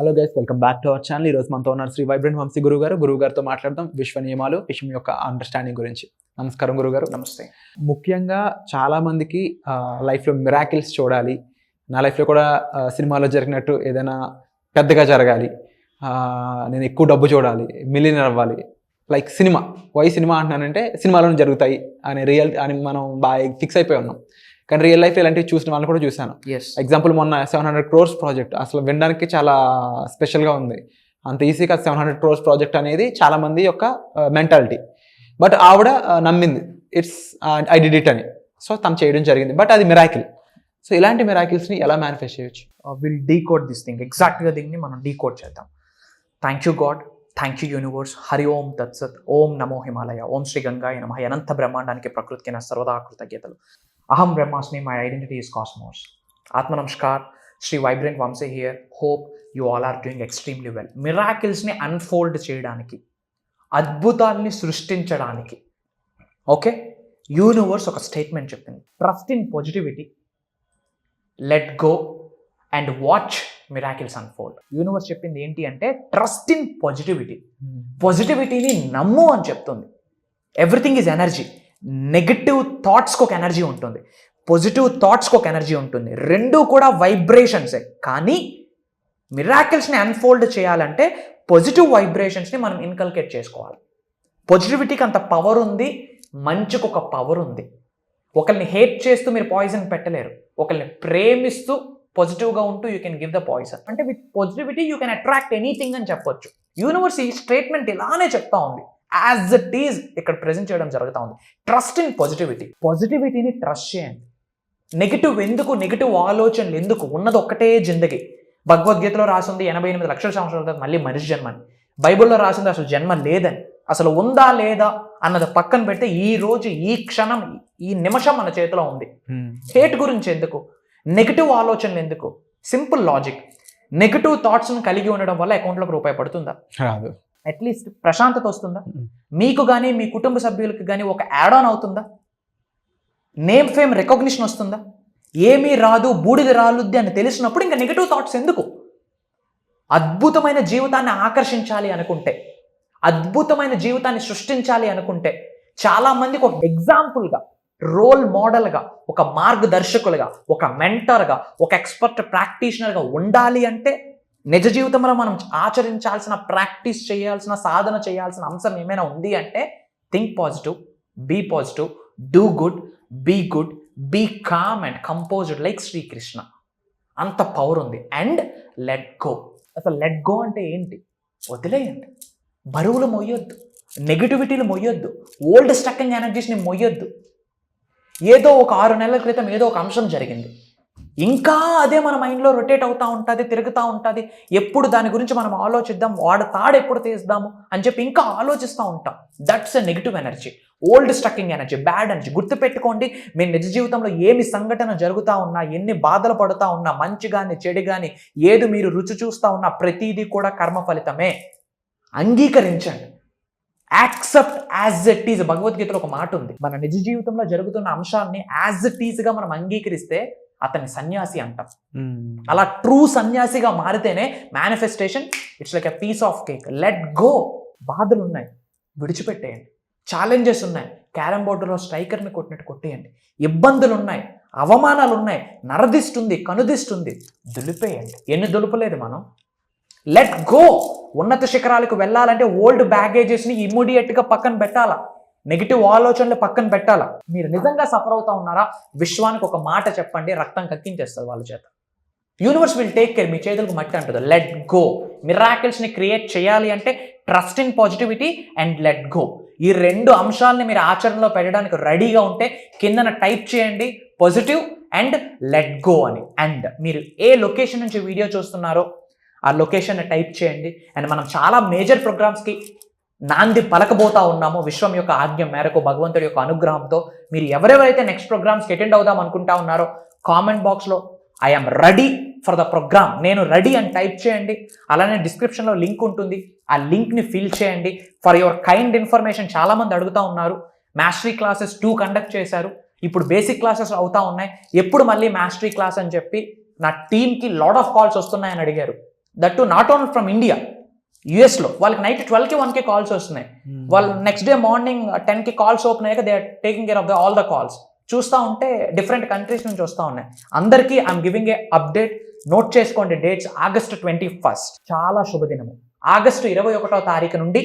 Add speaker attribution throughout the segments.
Speaker 1: Hello guys, welcome back to our channel. ఈరోజు మనతో ఉన్నారు శ్రీ వైబ్రెంట్ వంశీ గురుగారితో మాట్లాడదాం విశ్వ నియమాలు, విషయం యొక్క అండర్స్టాండింగ్ గురించి. నమస్కారం గురుగారు.
Speaker 2: నమస్తే.
Speaker 1: ముఖ్యంగా చాలా మందికి లైఫ్లో మిరాకిల్స్ చూడాలి, నా లైఫ్లో కూడా సినిమాలో జరిగినట్టు ఏదైనా పెద్దగా జరగాలి, నేను ఎక్కువ డబ్బు చూడాలి, మిలియనర్ అవ్వాలి. లైక్ సినిమా అంటున్నానంటే సినిమాలోనే జరుగుతాయి అని మనం బాగా ఫిక్స్ అయిపోయి ఉన్నాం. కానీ రియల్ లైఫ్ ఇలాంటివి చూసిన వాళ్ళని కూడా చూశాను. ఎగ్జాంపుల్ మొన్న 700 crores ప్రాజెక్ట్ అసలు వినడానికి చాలా స్పెషల్గా ఉంది. అంత ఈజీగా 700 crores ప్రాజెక్ట్ అనేది చాలా మంది యొక్క మెంటాలిటీ. బట్ ఆవిడ నమ్మింది, ఐ డిడ్ ఇట్ అని. సో తను చేయడం జరిగింది, బట్ అది మిరాకిల్. సో ఇలాంటి మిరాకిల్స్ని ఎలా మేనిఫెస్ట్ చేయొచ్చు?
Speaker 2: Will decode this thing. ఎగ్జాక్ట్గా దీన్ని మనం డీకోడ్ చేద్దాం. Thank you God, thank you universe, Hari Om తత్సత్, ఓం నమో హిమాలయ, ఓం శ్రీ గంగాయ నమః. అనంత బ్రహ్మాండానికి ప్రకృతికి నా సర్వదా కృతజ్ఞతలు. అహం బ్రహ్మాస్మి, మై ఐడెంటిటీ ఈస్ కాస్మోస్. ఆత్మ నమస్కార్, Shri vibrant Vamshi here. Hope you all are doing extremely well. మిరాకిల్స్ని అన్ఫోల్డ్ చేయడానికి, అద్భుతాల్ని సృష్టించడానికి ఓకే యూనివర్స్ ఒక స్టేట్మెంట్ చెప్పింది. Trust in positivity, let go and watch miracles unfold. Universe చెప్పింది ఏంటి అంటే ట్రస్ట్ ఇన్ పాజిటివిటీని నమ్ము అని చెప్తుంది. Everything is energy. నెగటివ్ థాట్స్కి ఒక ఎనర్జీ ఉంటుంది, పాజిటివ్ థాట్స్కి ఒక ఎనర్జీ ఉంటుంది. రెండూ కూడా వైబ్రేషన్సే. కానీ మిరాకిల్స్ని అన్ఫోల్డ్ చేయాలంటే పాజిటివ్ వైబ్రేషన్స్ని మనం ఇన్కల్కేట్ చేసుకోవాలి. పాజిటివిటీకి అంత పవర్ ఉంది, మంచికి ఒక పవర్ ఉంది. ఒకరిని హేట్ చేస్తూ మీరు పాయిజన్ పెట్టలేరు. ఒకరిని ప్రేమిస్తూ పాజిటివ్గా ఉంటూ you can give the poison. అంటే with positivity you can attract anything అని చెప్పొచ్చు. యూనివర్స్ ఈ స్టేట్మెంట్ ఇలానే చెప్తా ఉంది. యాజ్ ఇట్ ఈజ్ ఇక్కడ ప్రెజెంట్ చేయడం జరుగుతూ ఉంది. ట్రస్ట్ ఇన్ పాజిటివిటీని ట్రస్ట్ చేయండి. నెగిటివ్ ఆలోచనలు ఎందుకు? ఉన్నది ఒక్కటే జిందగీ. భగవద్గీతలో రాసింది 88 లక్షల సంవత్సరాల తర్వాత మళ్ళీ మనిషి జన్మని. బైబిల్లో రాసింది అసలు జన్మ లేదని. అసలు ఉందా లేదా అన్నది పక్కన పెడితే ఈ రోజు, ఈ క్షణం, ఈ నిమిషం మన చేతిలో ఉంది. హేట్ గురించి ఎందుకు? నెగిటివ్ ఆలోచనలు ఎందుకు? Simple logic. నెగిటివ్ థాట్స్ని కలిగి ఉండడం వల్ల అకౌంట్లోకి రూపాయి పడుతుందా?
Speaker 1: రాదు.
Speaker 2: అట్లీస్ట్ ప్రశాంతత వస్తుందా? మీకు కానీ మీ కుటుంబ సభ్యులకు కానీ ఒక యాడ్ ఆన్ అవుతుందా? నేమ్ ఫేమ్ రికగ్నిషన్ వస్తుందా? ఏమీ రాదు, బూడిద రాలుద్ది అని తెలిసినప్పుడు ఇంకా నెగిటివ్ థాట్స్ ఎందుకు? అద్భుతమైన జీవితాన్ని ఆకర్షించాలి అనుకుంటే, అద్భుతమైన జీవితాన్ని సృష్టించాలి అనుకుంటే, చాలామందికి ఒక ఎగ్జాంపుల్గా, రోల్ మోడల్గా, ఒక మార్గదర్శకులుగా, ఒక మెంటర్గా, ఒక ఎక్స్పర్ట్ ప్రాక్టీషనర్గా ఉండాలి అంటే నిజ జీవితంలో మనం ఆచరించాల్సిన, ప్రాక్టీస్ చేయాల్సిన, సాధన చేయాల్సిన అంశం ఏమైనా ఉంది అంటే think positive, be positive, do good, be calm and composed like Srikrishna. అంత పవర్ ఉంది. And let go. అసలు లెట్ గో అంటే ఏంటి? వదిలేయండి. బరువులు మొయ్యొద్దు, నెగిటివిటీలు మొయ్యొద్దు, ఓల్డ్ స్టక్కింగ్ ఎనర్జీస్ని మొయ్యొద్దు. ఏదో ఒక 6 నెలల క్రితం ఏదో ఒక అంశం జరిగింది, ఇంకా అదే మన మైండ్లో రొటేట్ అవుతూ ఉంటుంది, తిరుగుతూ ఉంటుంది. ఎప్పుడు దాని గురించి మనం ఆలోచిద్దాం, వాడు తాడు ఎప్పుడు తీద్దాము అని చెప్పి ఇంకా ఆలోచిస్తూ ఉంటాం. That's a negative energy, old stucking energy, bad energy. గుర్తుపెట్టుకోండి, మీ నిజ జీవితంలో ఏమి సంఘటన జరుగుతూ ఉన్నా, ఎన్ని బాధలు పడుతూ ఉన్నా, మంచి కానీ చెడు కానీ, ఏది మీరు రుచి చూస్తూ ఉన్నా, ప్రతిదీ కూడా కర్మ ఫలితమే. అంగీకరించండి. Accept as it is. భగవద్గీతలో ఒక మాట ఉంది, మన నిజ జీవితంలో జరుగుతున్న అంశాన్ని యాజ్ ఇట్ ఈజ్గా మనం అంగీకరిస్తే అతన్ని సన్యాసి అంటాం. అలా ట్రూ సన్యాసిగా మారితేనే manifestation. It's like a piece of cake. Let go. బాధలు ఉన్నాయి, విడిచిపెట్టేయండి. ఛాలెంజెస్ ఉన్నాయి, క్యారమ్ బోర్డులో స్ట్రైకర్ని కొట్టినట్టు కొట్టేయండి. ఇబ్బందులు ఉన్నాయి, అవమానాలు ఉన్నాయి, నరదిస్తుంది, కనుదిస్తుంది, దులిపేయండి. ఎన్ని దులుపలేదు మనం? Let go. ఉన్నత శిఖరాలకు వెళ్ళాలంటే ఓల్డ్ బ్యాగేజెస్ని ఇమ్మీడియట్గా పక్కన పెట్టాలా, నెగిటివ్ ఆలోచనలు పక్కన పెట్టాలా. మీరు నిజంగా సఫర్ అవుతా ఉన్నారా? విశ్వానికి ఒక మాట చెప్పండి, రక్తం కక్కించేస్తుంది వాళ్ళ చేత. Universe will take care. మీ చేతులకు మట్టి అంటుంది. Let go. మిరాకిల్స్ని క్రియేట్ చేయాలి అంటే trust in positivity and let go. ఈ 2 అంశాలని మీరు ఆచరణలో పెట్టడానికి రెడీగా ఉంటే కిందన టైప్ చేయండి పాజిటివ్ అండ్ లెట్ గో అని. అండ్ మీరు ఏ లొకేషన్ నుంచి వీడియో చూస్తున్నారో ఆ లొకేషన్ని టైప్ చేయండి. అండ్ మనం చాలా మేజర్ ప్రోగ్రామ్స్కి నాంది పలకబోతా ఉన్నాము విశ్వం యొక్క ఆజ్ఞ మేరకు, భగవంతుడి యొక్క అనుగ్రహంతో. మీరు ఎవరెవరైతే నెక్స్ట్ ప్రోగ్రామ్స్కి అటెండ్ అవుదాం అనుకుంటా ఉన్నారో కామెంట్ బాక్స్లో I am ready for the program, నేను రెడీ అని టైప్ చేయండి. అలానే డిస్క్రిప్షన్లో లింక్ ఉంటుంది, ఆ లింక్ని ఫిల్ చేయండి. ఫర్ యువర్ కైండ్ ఇన్ఫర్మేషన్, చాలామంది అడుగుతూ ఉన్నారు. మాస్టరీ క్లాసెస్ 2 కండక్ట్ చేశారు, ఇప్పుడు బేసిక్ క్లాసెస్ అవుతా ఉన్నాయి. ఎప్పుడు మళ్ళీ మాస్టరీ క్లాస్ అని చెప్పి నా టీమ్కి లాట్ ఆఫ్ కాల్స్ వస్తున్నాయని అడిగారు. That to not only from India, యుఎస్లో వాళ్ళకి నైట్ 12కి 1కి కాల్స్ వస్తున్నాయి. వాళ్ళు నెక్స్ట్ డే మార్నింగ్ 10కి కాల్స్ ఓపెన్ అయ్యాక they are taking care of all the calls. చూస్తూ ఉంటే డిఫరెంట్ కంట్రీస్ నుంచి వస్తూ ఉన్నాయి. అందరికీ I'm giving a update. Note చేసుకోండి డేట్స్. August 21st చాలా శుభదినము. August 21వ తారీఖు నుండి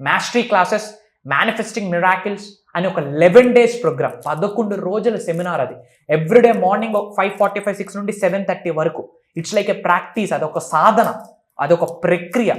Speaker 2: మాస్టరీ క్లాసెస్, మేనిఫెస్టింగ్ మిరాకిల్స్ అని ఒక 11 days ప్రోగ్రామ్, 11 రోజుల సెమినార్. అది ఎవ్రీడే మార్నింగ్ 5:45, 6 నుండి 7:30 వరకు. It's like A practice. అదొక సాధన, అదొక ప్రక్రియ.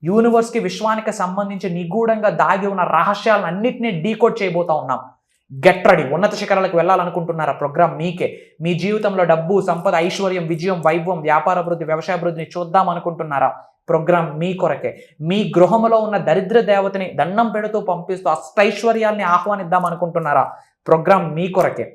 Speaker 2: యూనివర్స్కి, విశ్వానికి సంబంధించి నిగూఢంగా దాగి ఉన్న రహస్యాలను అన్నింటినీ డీకోడ్ చేయబోతా ఉన్నాం. Get ready. ఉన్నత శిఖరాలకు వెళ్ళాలనుకుంటున్నారా? ప్రోగ్రామ్ మీకే. మీ జీవితంలో డబ్బు, సంపద, ఐశ్వర్యం, విజయం, వైభవం, వ్యాపార అభివృద్ధి, వ్యవసాయ అభివృద్ధిని చూద్దాం అనుకుంటున్నారా? ప్రోగ్రామ్ మీ కొరకే. మీ గృహంలో ఉన్న దరిద్ర దేవతని దండం పెడుతూ పంపిస్తూ అష్టైశ్వర్యాల్ని ఆహ్వానిద్దాం అనుకుంటున్నారా? ప్రోగ్రామ్ మీ కొరకే.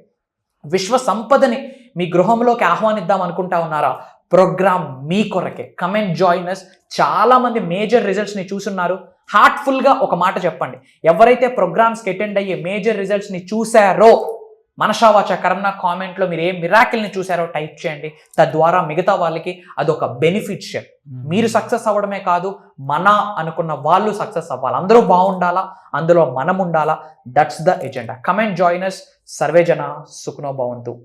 Speaker 2: విశ్వ సంపదని మీ గృహంలోకి ఆహ్వానిద్దాం అనుకుంటా ఉన్నారా? ప్రోగ్రామ్ మీ కొరకే. Come and join us. చాలా మంది మేజర్ రిజల్ట్స్ని చూస్తున్నారు. హార్ట్ఫుల్గా ఒక మాట చెప్పండి. ఎవరైతే ప్రోగ్రామ్స్కి అటెండ్ అయ్యే మేజర్ రిజల్ట్స్ని చూశారో, మనషావాచ కర్మ కామెంట్లో మీరు ఏ మిరాకిల్ని చూశారో టైప్ చేయండి. తద్వారా మిగతా వాళ్ళకి అదొక బెనిఫిట్ షేర్. మీరు సక్సెస్ అవ్వడమే కాదు, మన అనుకున్న వాళ్ళు సక్సెస్ అవ్వాలి. అందరూ బాగుండాలా, అందులో మనం ఉండాలా. That's the agenda. Come and join us. Survey జన సుఖనో భవంతు.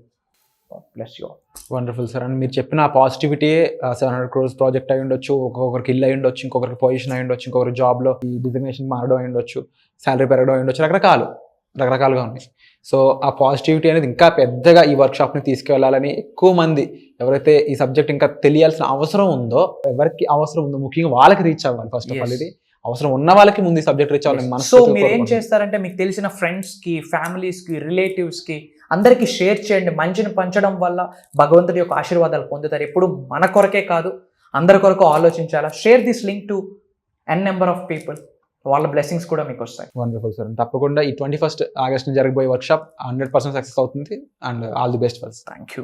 Speaker 2: Bless you.
Speaker 1: Wonderful sir. And మీరు చెప్పిన పాజిటివిటీ 700 crores ప్రాజెక్ట్ అయి ఉండొచ్చు, ఒక్కొక్కరికి ఇల్లు అయి ఉండొచ్చు, ఇంకొకరికి పొజిషన్ అయి ఉండొచ్చు, ఇంకొకరి జాబ్లో ఈ డిజిగ్నేషన్ మారడం అయి ఉండొచ్చు, శాలరీ పెరగడం అయి ఉండొచ్చు, రకరకాలుగా ఉన్నాయి. సో ఆ పాజిటివిటీ అనేది ఇంకా పెద్దగా ఈ వర్క్షాప్ని తీసుకువెళ్ళాలని ఎక్కువ మంది ఎవరైతే ఈ సబ్జెక్ట్ ఇంకా తెలియాల్సిన అవసరం ఉందో, ఎవరికి అవసరం ఉందో ముఖ్యంగా వాళ్ళకి రీచ్ అవ్వాలి. ఫస్ట్ ఆఫ్ ఆల్ ఇది అవసరం ఉన్న వాళ్ళకి ముందు ఈ సబ్జెక్ట్ రీచ్ అవ్వాలి.
Speaker 2: సో మీరు ఏం చేస్తారంటే, మీకు తెలిసిన ఫ్రెండ్స్కి, ఫ్యామిలీస్కి, రిలేటివ్స్కి అందరికీ షేర్ చేయండి. మంచిని పంచడం వల్ల భగవంతుడి యొక్క ఆశీర్వాదాలు పొందుతారు. ఎప్పుడు మన కొరకే కాదు, అందరి కొరకు ఆలోచించాలా. Share this link to n number of people. వాళ్ళ బ్లెస్సింగ్స్ కూడా మీకు వస్తాయి.
Speaker 1: Wonderful sir. తప్పకుండా ఈ 21st August జరగబోయే వర్క్షాప్ 100% సక్సెస్ అవుతుంది. And all the best for.
Speaker 2: Thank you.